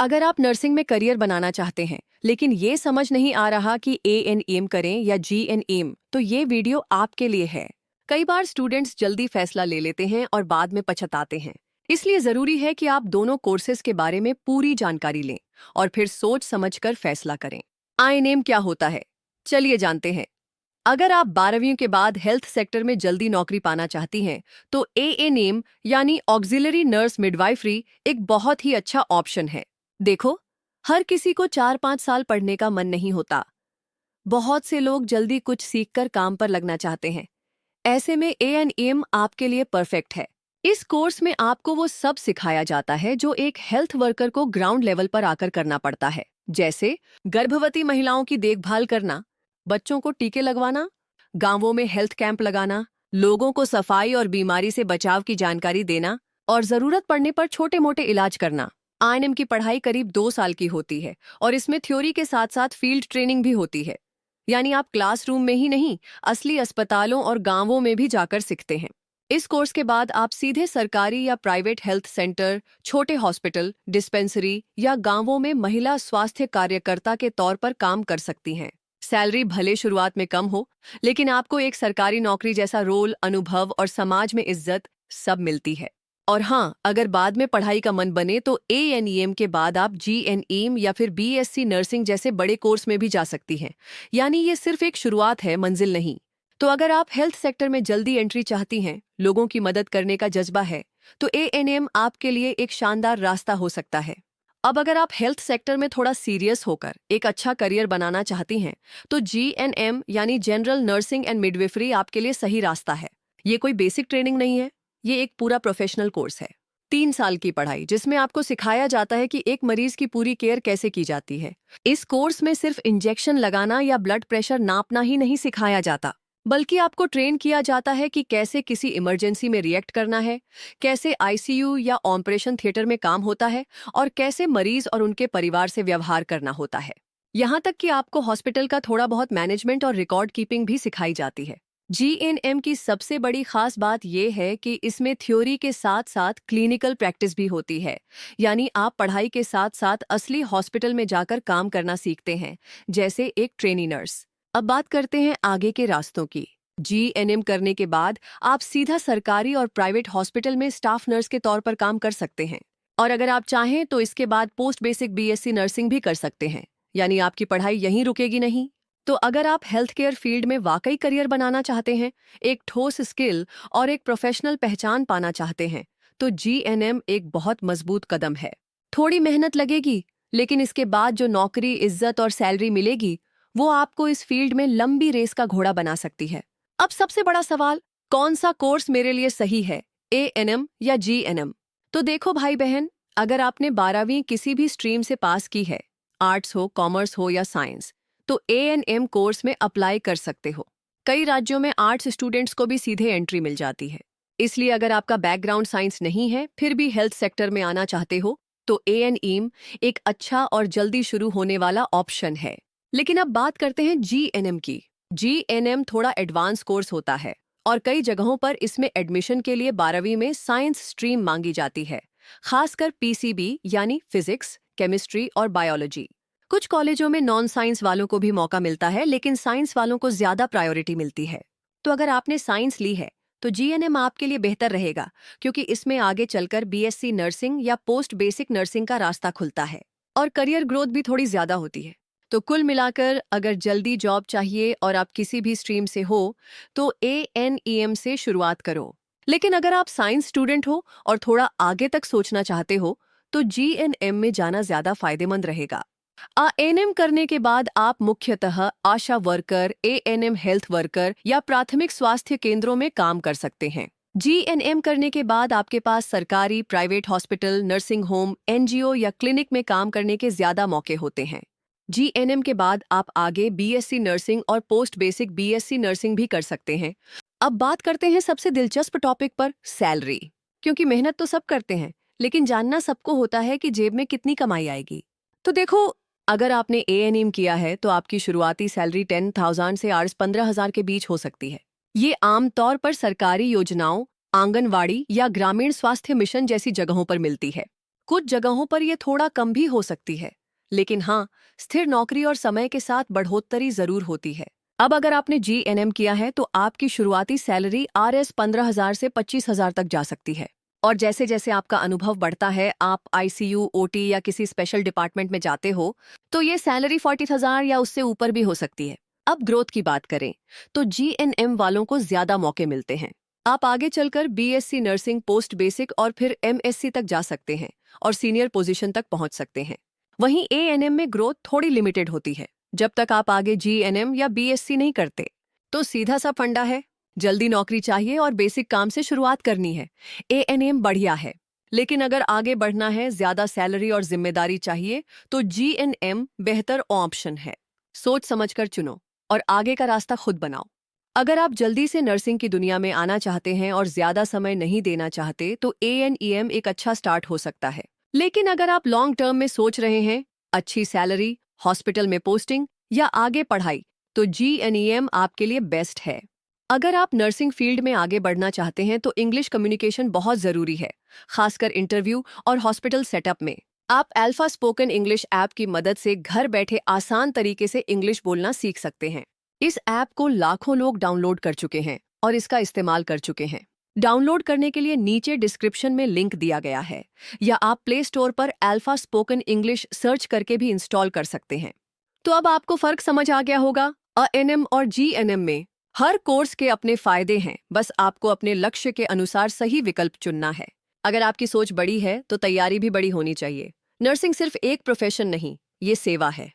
अगर आप नर्सिंग में करियर बनाना चाहते हैं लेकिन ये समझ नहीं आ रहा कि एएनएम करें या जीएनएम, तो ये वीडियो आपके लिए है। कई बार स्टूडेंट्स जल्दी फैसला ले लेते हैं और बाद में पछताते हैं। इसलिए जरूरी है कि आप दोनों कोर्सेज के बारे में पूरी जानकारी लें और फिर सोच समझकर फैसला करें। आईएनएम क्या होता है, चलिए जानते हैं। अगर आप 12वीं के बाद हेल्थ सेक्टर में जल्दी नौकरी पाना चाहती हैं, तो एएनएम यानी ऑक्सिलरी नर्स मिडवाइफरी एक बहुत ही अच्छा ऑप्शन है। देखो, हर किसी को 4-5 साल पढ़ने का मन नहीं होता। बहुत से लोग जल्दी कुछ सीखकर काम पर लगना चाहते हैं। ऐसे में एएनएम आपके लिए परफेक्ट है। इस कोर्स में आपको वो सब सिखाया जाता है जो एक हेल्थ वर्कर को ग्राउंड लेवल पर आकर करना पड़ता है, जैसे गर्भवती महिलाओं की देखभाल करना, बच्चों को टीके लगवाना, गांवों में हेल्थ कैंप लगाना, लोगों को सफाई और बीमारी से बचाव की जानकारी देना और जरूरत पड़ने पर छोटे मोटे इलाज करना। आईएनएम की पढ़ाई करीब 2 साल की होती है और इसमें थ्योरी के साथ साथ फील्ड ट्रेनिंग भी होती है। यानी आप क्लासरूम में ही नहीं, असली अस्पतालों और गांवों में भी जाकर सीखते हैं। इस कोर्स के बाद आप सीधे सरकारी या प्राइवेट हेल्थ सेंटर, छोटे हॉस्पिटल, डिस्पेंसरी या गांवों में महिला स्वास्थ्य कार्यकर्ता के तौर पर काम कर सकती हैं। सैलरी भले शुरुआत में कम हो, लेकिन आपको एक सरकारी नौकरी जैसा रोल, अनुभव और समाज में इज्जत सब मिलती है। और हाँ, अगर बाद में पढ़ाई का मन बने तो एएनएम के बाद आप जीएनएम या फिर बीएससी नर्सिंग जैसे बड़े कोर्स में भी जा सकती हैं। यानी ये सिर्फ एक शुरुआत है, मंजिल नहीं। तो अगर आप हेल्थ सेक्टर में जल्दी एंट्री चाहती हैं, लोगों की मदद करने का जज्बा है, तो एएनएम आपके लिए एक शानदार रास्ता हो सकता है। अब अगर आप हेल्थ सेक्टर में थोड़ा सीरियस होकर एक अच्छा करियर बनाना चाहती हैं, तो जीएनएम यानी जनरल नर्सिंग एंड मिडवाइफरी आपके लिए सही रास्ता है। ये कोई बेसिक ट्रेनिंग नहीं है, ये एक पूरा प्रोफेशनल कोर्स है। 3 साल की पढ़ाई जिसमें आपको सिखाया जाता है कि एक मरीज की पूरी केयर कैसे की जाती है। इस कोर्स में सिर्फ इंजेक्शन लगाना या ब्लड प्रेशर नापना ही नहीं सिखाया जाता, बल्कि आपको ट्रेन किया जाता है कि कैसे किसी इमरजेंसी में रिएक्ट करना है, कैसे आईसीयू या ऑपरेशन थिएटर में काम होता है और कैसे मरीज और उनके परिवार से व्यवहार करना होता है। यहाँ तक कि आपको हॉस्पिटल का थोड़ा बहुत मैनेजमेंट और रिकॉर्ड कीपिंग भी सिखाई जाती है। जीएनएम की सबसे बड़ी खास बात यह है कि इसमें थ्योरी के साथ साथ क्लिनिकल प्रैक्टिस भी होती है। यानी आप पढ़ाई के साथ साथ असली हॉस्पिटल में जाकर काम करना सीखते हैं, जैसे एक ट्रेनी नर्स। अब बात करते हैं आगे के रास्तों की। जीएनएम करने के बाद आप सीधा सरकारी और प्राइवेट हॉस्पिटल में स्टाफ नर्स के तौर पर काम कर सकते हैं। और अगर आप चाहें तो इसके बाद पोस्ट बेसिक बीएससी नर्सिंग भी कर सकते हैं। यानी आपकी पढ़ाई यहीं रुकेगी नहीं। तो अगर आप हेल्थ केयर फील्ड में वाकई करियर बनाना चाहते हैं, एक ठोस स्किल और एक प्रोफेशनल पहचान पाना चाहते हैं, तो जीएनएम एक बहुत मजबूत कदम है। थोड़ी मेहनत लगेगी, लेकिन इसके बाद जो नौकरी, इज्जत और सैलरी मिलेगी, वो आपको इस फील्ड में लंबी रेस का घोड़ा बना सकती है। अब सबसे बड़ा सवाल, कौन सा कोर्स मेरे लिए सही है, एएनएम या जीएनएम? तो देखो भाई बहन, अगर आपने 12वीं किसी भी स्ट्रीम से पास की है, आर्ट्स हो, कॉमर्स हो या साइंस, तो एएनएम कोर्स में अप्लाई कर सकते हो। कई राज्यों में आर्ट्स स्टूडेंट्स को भी सीधे एंट्री मिल जाती है। इसलिए अगर आपका बैकग्राउंड साइंस नहीं है फिर भी हेल्थ सेक्टर में आना चाहते हो, तो एएनएम एक अच्छा और जल्दी शुरू होने वाला ऑप्शन है। लेकिन अब बात करते हैं जीएनएम की। जीएनएम थोड़ा एडवांस कोर्स होता है और कई जगहों पर इसमें एडमिशन के लिए 12वीं में साइंस स्ट्रीम मांगी जाती है, खासकर पीसीबी यानी फिजिक्स, केमिस्ट्री और बायोलॉजी। कुछ कॉलेजों में नॉन साइंस वालों को भी मौका मिलता है, लेकिन साइंस वालों को ज्यादा प्रायोरिटी मिलती है। तो अगर आपने साइंस ली है तो जीएनएम आपके लिए बेहतर रहेगा, क्योंकि इसमें आगे चलकर बीएससी नर्सिंग या पोस्ट बेसिक नर्सिंग का रास्ता खुलता है और करियर ग्रोथ भी थोड़ी ज्यादा होती है। तो कुल मिलाकर अगर जल्दी जॉब चाहिए और आप किसी भी स्ट्रीम से हो, तो एएनएम से शुरुआत करो। लेकिन अगर आप साइंस स्टूडेंट हो और थोड़ा आगे तक सोचना चाहते हो, तो जीएनएम में जाना ज्यादा फायदेमंद रहेगा। एएनएम करने के बाद आप मुख्यतः आशा वर्कर, एएनएम हेल्थ वर्कर या प्राथमिक स्वास्थ्य केंद्रों में काम कर सकते हैं। जीएनएम करने के बाद आपके पास सरकारी, private hospital, nursing home, NGO या क्लिनिक में काम करने के ज्यादा मौके होते हैं। जीएनएम के बाद आप आगे बीएससी नर्सिंग और पोस्ट बेसिक बीएससी नर्सिंग भी कर सकते हैं। अब बात करते हैं सबसे दिलचस्प टॉपिक पर, सैलरी। क्योंकि मेहनत तो सब करते हैं, लेकिन जानना सबको होता है कि जेब में कितनी कमाई आएगी। तो देखो, अगर आपने एएनएम किया है तो आपकी शुरुआती सैलरी 10,000 से आर्स 15,000 के बीच हो सकती है। ये आमतौर पर सरकारी योजनाओं, आंगनवाड़ी या ग्रामीण स्वास्थ्य मिशन जैसी जगहों पर मिलती है। कुछ जगहों पर ये थोड़ा कम भी हो सकती है, लेकिन हाँ, स्थिर नौकरी और समय के साथ बढ़ोतरी जरूर होती है। अब अगर आपने जीएनएम किया है तो आपकी शुरुआती सैलरी RS 15,000 से 25,000 तक जा सकती है। और जैसे जैसे आपका अनुभव बढ़ता है, आप ICU, OT या किसी स्पेशल डिपार्टमेंट में जाते हो, तो ये सैलरी 40,000 या उससे ऊपर भी हो सकती है। अब ग्रोथ की बात करें तो जीएनएम वालों को ज्यादा मौके मिलते हैं। आप आगे चलकर BSc नर्सिंग पोस्ट बेसिक और फिर MSc तक जा सकते हैं और सीनियर पोजीशन तक पहुंच सकते हैं। वहीं ANM में ग्रोथ थोड़ी लिमिटेड होती है। जब तक आप आगे GNM या BSc नहीं करते, तो सीधा सा फंडा है, जल्दी नौकरी चाहिए और बेसिक काम से शुरुआत करनी है। ANM बढ़िया है, लेकिन अगर आगे बढ़ना है, ज्यादा सैलरी और जिम्मेदारी चाहिए, तो GNM बेहतर ऑप्शन है। सोच समझकर चुनो और आगे का रास्ता खुद बनाओ। अगर आप जल्दी से नर्सिंग की दुनिया में आना चाहते हैं और ज्यादा समय नहीं देना चाहते, तो ANEM एक अच्छा स्टार्ट हो सकता है। लेकिन अगर आप लॉन्ग टर्म में सोच रहे हैं, अच्छी सैलरी, हॉस्पिटल में पोस्टिंग या आगे पढ़ाई, तो GNEM आपके लिए बेस्ट है। अगर आप नर्सिंग फील्ड में आगे बढ़ना चाहते हैं तो इंग्लिश कम्युनिकेशन बहुत जरूरी है, खासकर इंटरव्यू और हॉस्पिटल सेटअप में। आप अल्फा स्पोकन इंग्लिश ऐप की मदद से घर बैठे आसान तरीके से इंग्लिश बोलना सीख सकते हैं। इस ऐप को लाखों लोग डाउनलोड कर चुके हैं और इसका इस्तेमाल कर चुके हैं। डाउनलोड करने के लिए नीचे डिस्क्रिप्शन में लिंक दिया गया है, या आप प्ले स्टोर पर अल्फा स्पोकन इंग्लिश सर्च करके भी इंस्टॉल कर सकते हैं। तो अब आपको फर्क समझ आ गया होगा। ANM और GNM में हर कोर्स के अपने फायदे हैं, बस आपको अपने लक्ष्य के अनुसार सही विकल्प चुनना है। अगर आपकी सोच बड़ी है तो तैयारी भी बड़ी होनी चाहिए। नर्सिंग सिर्फ एक प्रोफेशन नहीं, ये सेवा है।